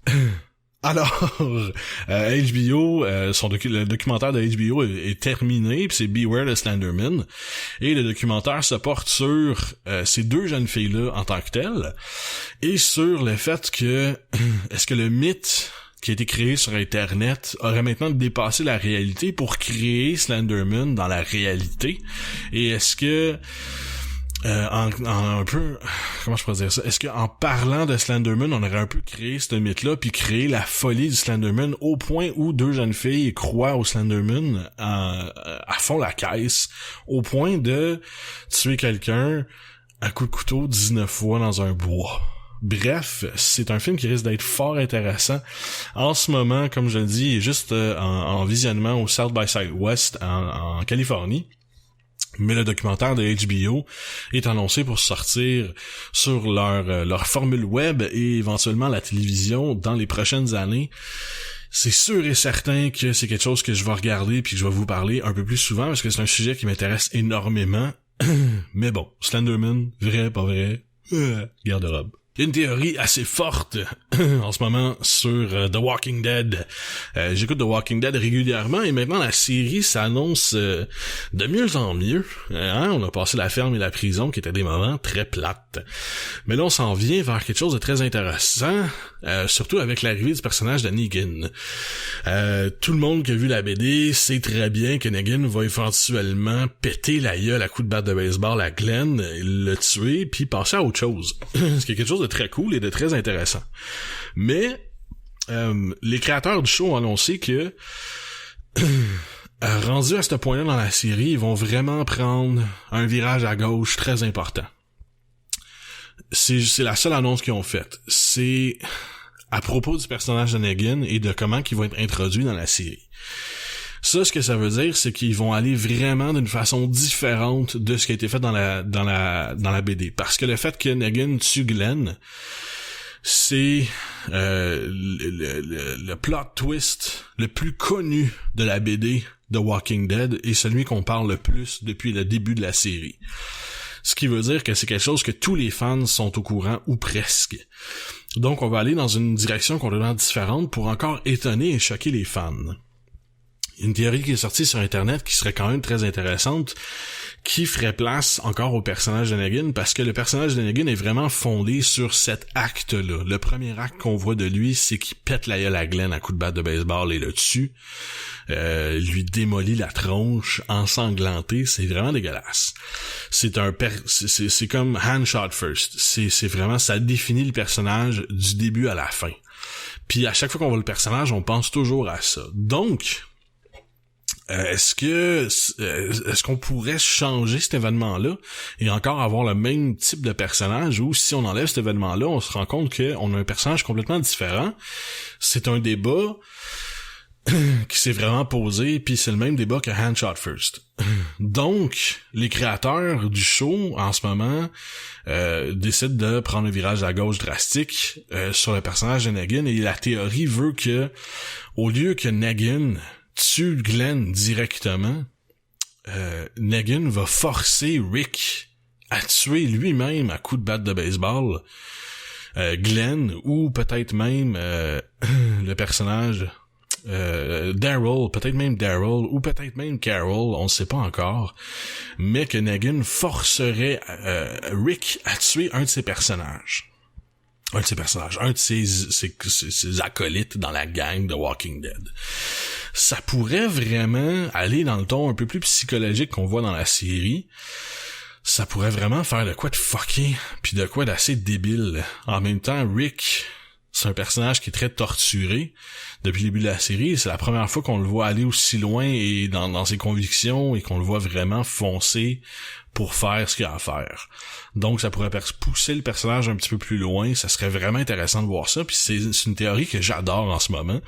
Alors, HBO, le documentaire de HBO est terminé, puis c'est Beware the Slenderman, et le documentaire se porte sur ces deux jeunes filles-là en tant que telles, et sur le fait que, est-ce que le mythe qui a été créé sur Internet aurait maintenant dépassé la réalité pour créer Slenderman dans la réalité? Et est-ce que en un peu, comment je pourrais dire ça? Est-ce qu'en parlant de Slenderman, on aurait un peu créé ce mythe-là, puis créé la folie du Slenderman au point où deux jeunes filles croient au Slenderman à fond la caisse, au point de tuer quelqu'un à coup de couteau 19 fois dans un bois. Bref, c'est un film qui risque d'être fort intéressant. En ce moment, comme je le dis, il est juste en visionnement au South by Southwest en Californie. Mais le documentaire de HBO est annoncé pour sortir sur leur formule web et éventuellement la télévision dans les prochaines années. C'est sûr et certain que c'est quelque chose que je vais regarder puis que je vais vous parler un peu plus souvent parce que c'est un sujet qui m'intéresse énormément. Mais bon, Slenderman, vrai, pas vrai, garde-robe. Il y a une théorie assez forte en ce moment sur The Walking Dead. J'écoute The Walking Dead régulièrement et maintenant la série s'annonce de mieux en mieux. On a passé la ferme et la prison qui étaient des moments très plates. Mais là on s'en vient vers quelque chose de très intéressant, surtout avec l'arrivée du personnage de Negan. Tout le monde qui a vu la BD sait très bien que Negan va éventuellement péter la gueule à coups de batte de baseball à Glenn, le tuer puis passer à autre chose. Ce qui est quelque chose de très cool et de très intéressant. Mais les créateurs du show ont annoncé que rendus à ce point-là dans la série, ils vont vraiment prendre un virage à gauche très important. C'est la seule annonce qu'ils ont faite. C'est à propos du personnage de Negan et de comment il va être introduit dans la série. Ça, ce que ça veut dire, c'est qu'ils vont aller vraiment d'une façon différente de ce qui a été fait dans la BD. Parce que le fait que Negan tue Glenn, c'est le plot twist le plus connu de la BD de Walking Dead et celui qu'on parle le plus depuis le début de la série. Ce qui veut dire que c'est quelque chose que tous les fans sont au courant, ou presque. Donc on va aller dans une direction complètement différente pour encore étonner et choquer les fans. Une théorie qui est sortie sur Internet qui serait quand même très intéressante, qui ferait place encore au personnage de Negan, parce que le personnage de Negan est vraiment fondé sur cet acte-là. Le premier acte qu'on voit de lui, c'est qu'il pète la gueule à Glenn à coups de batte de baseball et le tue, lui démolit la tronche, ensanglanté, c'est vraiment dégueulasse. C'est comme hand shot first. C'est vraiment, ça définit le personnage du début à la fin. Puis à chaque fois qu'on voit le personnage, on pense toujours à ça. Donc, est-ce qu'on pourrait changer cet événement-là et encore avoir le même type de personnage, ou si on enlève cet événement-là, on se rend compte qu'on a un personnage complètement différent? C'est un débat qui s'est vraiment posé, puis c'est le même débat que Hand Shot First. Donc, les créateurs du show, en ce moment, décident de prendre un virage à gauche drastique sur le personnage de Negan, et la théorie veut que, au lieu que Negan tue Glenn directement, Negan va forcer Rick à tuer lui-même à coups de batte de baseball Glenn, ou peut-être même le personnage Daryl, peut-être même Daryl, ou peut-être même Carol, on ne sait pas encore, mais que Negan forcerait Rick à tuer un de ses personnages, un de ses acolytes dans la gang de Walking Dead. Ça pourrait vraiment aller dans le ton un peu plus psychologique qu'on voit dans la série. Ça pourrait vraiment faire de quoi de fucké, puis de quoi d'assez débile. En même temps, Rick, c'est un personnage qui est très torturé depuis le début de la série. C'est la première fois qu'on le voit aller aussi loin et dans ses convictions, et qu'on le voit vraiment foncer pour faire ce qu'il a à faire. Donc ça pourrait pousser le personnage un petit peu plus loin. Ça serait vraiment intéressant de voir ça. Puis c'est une théorie que j'adore en ce moment,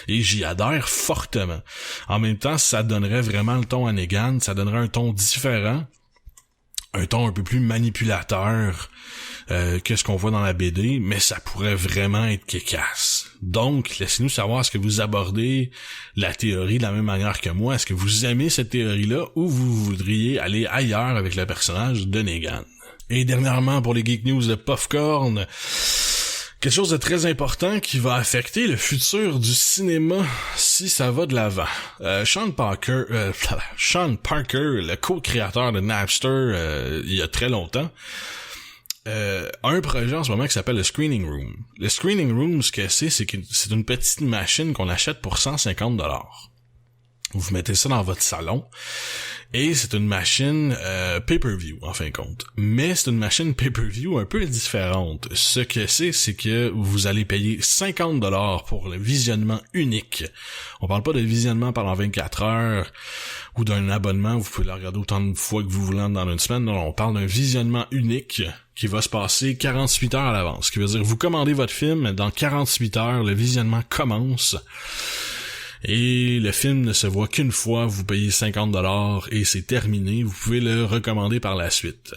et j'y adhère fortement. En même temps, ça donnerait vraiment le ton à Negan. Ça donnerait un ton différent, un ton un peu plus manipulateur que ce qu'on voit dans la BD, mais ça pourrait vraiment être kick-ass. Donc, laissez-nous savoir, est-ce que vous abordez la théorie de la même manière que moi? Est-ce que vous aimez cette théorie-là, ou vous voudriez aller ailleurs avec le personnage de Negan? Et dernièrement, pour les Geek News de Popcorn, quelque chose de très important qui va affecter le futur du cinéma si ça va de l'avant. Sean Parker, le co-créateur de Napster il y a très longtemps, un projet en ce moment qui s'appelle le Screening Room. Le Screening Room, ce que c'est que c'est une petite machine qu'on achète pour 150$. Vous mettez ça dans votre salon et c'est une machine pay-per-view en fin de compte. Mais c'est une machine pay-per-view un peu différente. Ce que c'est que vous allez payer 50$ pour le visionnement unique. On parle pas de visionnement pendant 24 heures ou d'un abonnement, vous pouvez le regarder autant de fois que vous voulez dans une semaine. Non, on parle d'un visionnement unique qui va se passer 48 heures à l'avance. Ce qui veut dire vous commandez votre film, dans 48 heures, le visionnement commence. Et le film ne se voit qu'une fois, vous payez 50$ et c'est terminé, vous pouvez le recommander par la suite.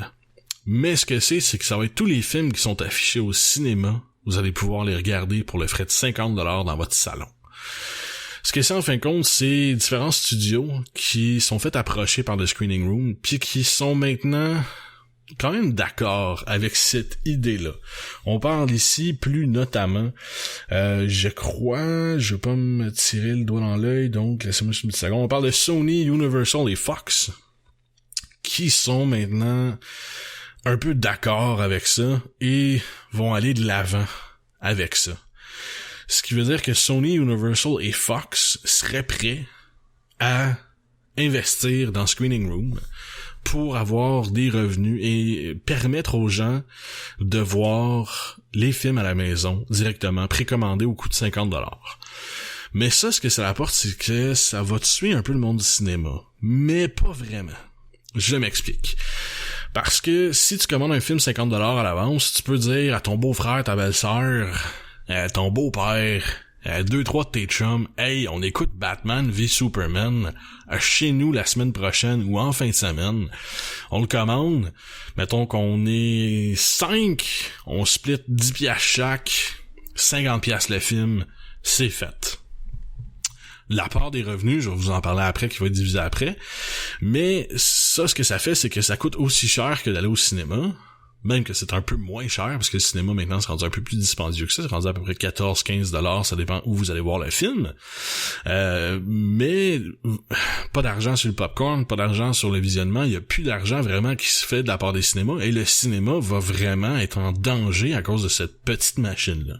Mais ce que c'est que ça va être tous les films qui sont affichés au cinéma, vous allez pouvoir les regarder pour le frais de 50$ dans votre salon. Ce que c'est en fin de compte, c'est différents studios qui sont fait approcher par le Screening Room, puis qui sont maintenant quand même d'accord avec cette idée-là. On parle ici plus notamment, je crois, je veux pas me tirer le doigt dans l'œil, donc laissez-moi juste une petite seconde. On parle de Sony, Universal et Fox, qui sont maintenant un peu d'accord avec ça et vont aller de l'avant avec ça. Ce qui veut dire que Sony, Universal et Fox seraient prêts à investir dans Screening Room pour avoir des revenus et permettre aux gens de voir les films à la maison directement, précommandés au coût de 50$. Mais ça, ce que ça apporte, c'est que ça va tuer un peu le monde du cinéma. Mais pas vraiment. Je m'explique. Parce que si tu commandes un film 50$ à l'avance, tu peux dire à ton beau-frère, ta belle-sœur, ton beau-père, 2-3 de tes chums, hey, on écoute Batman v Superman chez nous la semaine prochaine ou en fin de semaine. On le commande. Mettons qu'on est 5, on split 10$ chaque, 50$ le film, c'est fait. La part des revenus, je vais vous en parler après, qui va être divisé après. Mais ça, ce que ça fait, c'est que ça coûte aussi cher que d'aller au cinéma. Même que c'est un peu moins cher, parce que le cinéma maintenant c'est rendu un peu plus dispendieux que ça, c'est rendu à peu près 14-15$, ça dépend où vous allez voir le film. Mais pas d'argent sur le popcorn, pas d'argent sur le visionnement, il y a plus d'argent vraiment qui se fait de la part des cinémas, et le cinéma va vraiment être en danger à cause de cette petite machine-là.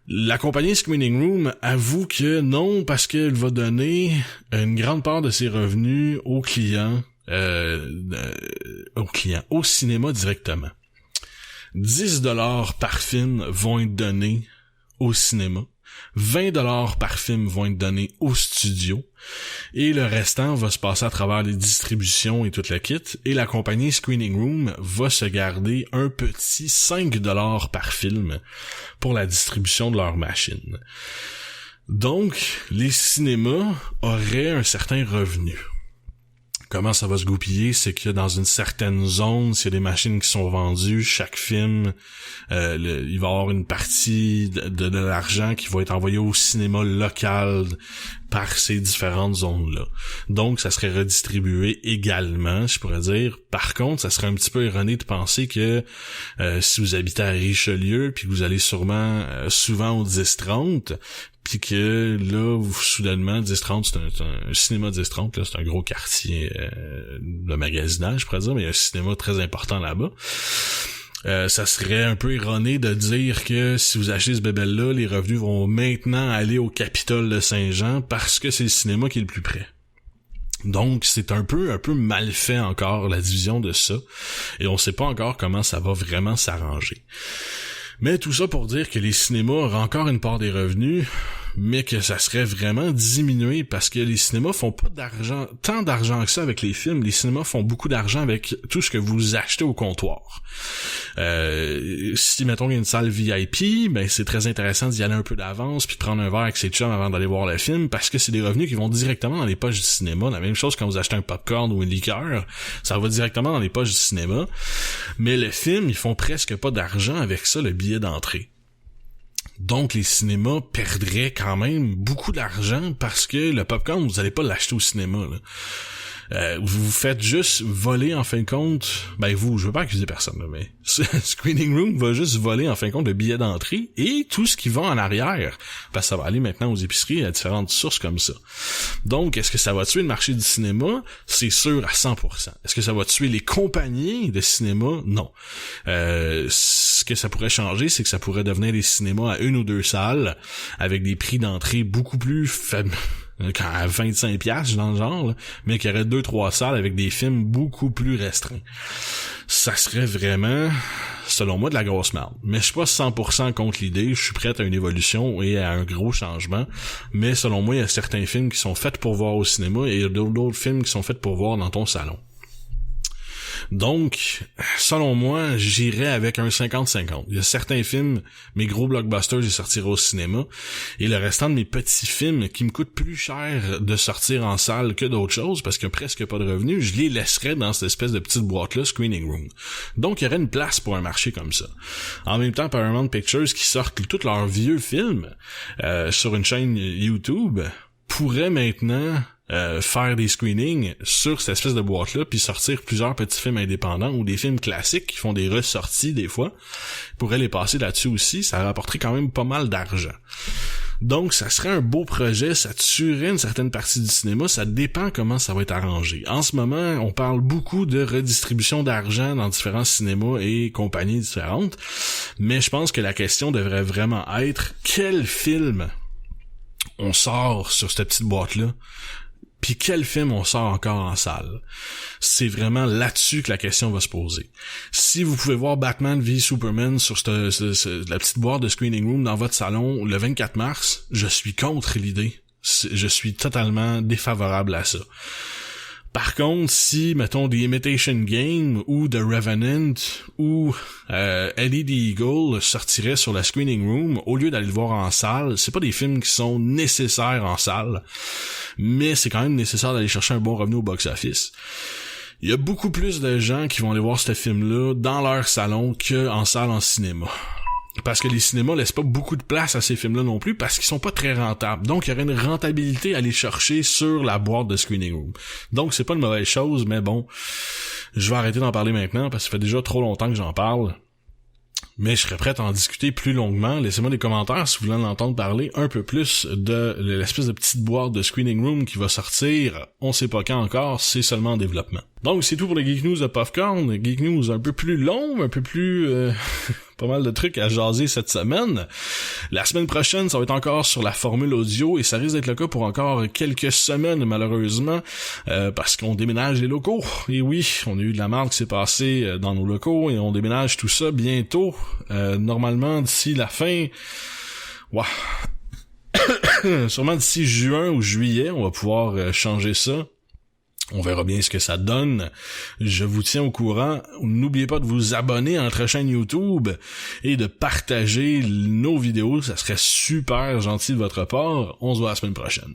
La compagnie Screening Room avoue que non, parce qu'elle va donner une grande part de ses revenus aux clients, au cinéma directement. 10$ par film vont être donnés au cinéma. 20$ par film vont être donnés au studio. Et le restant va se passer à travers les distributions et tout le kit. Et la compagnie Screening Room va se garder un petit 5$ par film pour la distribution de leur machine. Donc, les cinémas auraient un certain revenu. Comment ça va se goupiller, c'est que dans une certaine zone, s'il y a des machines qui sont vendues, chaque film, il va y avoir une partie de l'argent qui va être envoyé au cinéma local par ces différentes zones-là. Donc, ça serait redistribué également, je pourrais dire. Par contre, ça serait un petit peu erroné de penser que si vous habitez à Richelieu, puis que vous allez sûrement souvent au 10-30, puis que là, soudainement, 10-30, c'est un cinéma 10-30, là, c'est un gros quartier de magasinage, je pourrais dire, mais il y a un cinéma très important là-bas. Ça serait un peu erroné de dire que si vous achetez ce bébé-là, les revenus vont maintenant aller au Capitole de Saint-Jean parce que c'est le cinéma qui est le plus près. Donc, c'est un peu mal fait encore, la division de ça, et on sait pas encore comment ça va vraiment s'arranger. Mais tout ça pour dire que les cinémas auraient encore une part des revenus, mais que ça serait vraiment diminué parce que les cinémas font pas tant d'argent que ça avec les films. Les cinémas font beaucoup d'argent avec tout ce que vous achetez au comptoir. Si, mettons, il y a une salle VIP, ben c'est très intéressant d'y aller un peu d'avance puis de prendre un verre avec ses chums avant d'aller voir le film parce que c'est des revenus qui vont directement dans les poches du cinéma. La même chose quand vous achetez un popcorn ou une liqueur, ça va directement dans les poches du cinéma. Mais le film, ils font presque pas d'argent avec ça, le billet d'entrée. Donc, les cinémas perdraient quand même beaucoup d'argent parce que le popcorn, vous allez pas l'acheter au cinéma, là. vous faites juste voler en fin de compte, je veux pas accuser personne, là, mais Screening Room va juste voler en fin de compte le billet d'entrée et tout ce qui va en arrière, parce que ça va aller maintenant aux épiceries à différentes sources comme ça. Donc, est-ce que ça va tuer le marché du cinéma? C'est sûr à 100%. Est-ce que ça va tuer les compagnies de cinéma? Non. Ce que ça pourrait changer, c'est que ça pourrait devenir des cinémas à 1 ou 2 salles avec des prix d'entrée beaucoup plus faibles, à 25$ dans le genre, là, mais qu'il y aurait 2-3 salles avec des films beaucoup plus restreints. Ça serait vraiment, selon moi, de la grosse merde. Mais je suis pas 100% contre l'idée, je suis prêt à une évolution et à un gros changement, mais selon moi, il y a certains films qui sont faits pour voir au cinéma et il y a d'autres films qui sont faits pour voir dans ton salon. Donc, selon moi, j'irais avec un 50-50. Il y a certains films, mes gros blockbusters, je sortirai au cinéma, et le restant de mes petits films qui me coûtent plus cher de sortir en salle que d'autres choses, parce qu'il n'y a presque pas de revenus, je les laisserais dans cette espèce de petite boîte-là, Screening Room. Donc, il y aurait une place pour un marché comme ça. En même temps, Paramount Pictures, qui sortent tous leurs vieux films sur une chaîne YouTube, pourrait maintenant faire des screenings sur cette espèce de boîte-là, puis sortir plusieurs petits films indépendants ou des films classiques qui font des ressorties des fois, pourrait les passer là-dessus aussi, ça rapporterait quand même pas mal d'argent. Donc, ça serait un beau projet, ça tuerait une certaine partie du cinéma, ça dépend comment ça va être arrangé. En ce moment, on parle beaucoup de redistribution d'argent dans différents cinémas et compagnies différentes, mais je pense que la question devrait vraiment être quel film on sort sur cette petite boîte-là, puis quel film on sort encore en salle. C'est vraiment là-dessus que la question va se poser. Si vous pouvez voir Batman v Superman sur la petite boîte de Screening Room dans votre salon le 24 mars, je suis contre l'idée. Je suis totalement défavorable à ça. Par contre, si, mettons, The Imitation Game ou The Revenant ou Eddie the Eagle sortirait sur la Screening Room, au lieu d'aller le voir en salle, c'est pas des films qui sont nécessaires en salle, mais c'est quand même nécessaire d'aller chercher un bon revenu au box-office. Il y a beaucoup plus de gens qui vont aller voir ce film-là dans leur salon qu'en salle en cinéma. Parce que les cinémas laissent pas beaucoup de place à ces films-là non plus, parce qu'ils sont pas très rentables. Donc, il y aurait une rentabilité à aller chercher sur la boîte de Screening Room. Donc, c'est pas une mauvaise chose, mais bon, je vais arrêter d'en parler maintenant, parce que ça fait déjà trop longtemps que j'en parle. Mais je serais prêt à en discuter plus longuement. Laissez-moi des commentaires si vous voulez en entendre parler un peu plus de l'espèce de petite boîte de Screening Room qui va sortir. On sait pas quand encore, c'est seulement en développement. Donc c'est tout pour les Geek News de Popcorn. Geek News un peu plus long, un peu plus... pas mal de trucs à jaser cette semaine. La semaine prochaine, ça va être encore sur la formule audio et ça risque d'être le cas pour encore quelques semaines malheureusement parce qu'on déménage les locaux. Et oui, on a eu de la merde qui s'est passée dans nos locaux et on déménage tout ça bientôt. Normalement d'ici la fin... sûrement d'ici juin ou juillet, on va pouvoir changer ça. On verra bien ce que ça donne. Je vous tiens au courant. N'oubliez pas de vous abonner à notre chaîne YouTube et de partager nos vidéos. Ça serait super gentil de votre part. On se voit la semaine prochaine.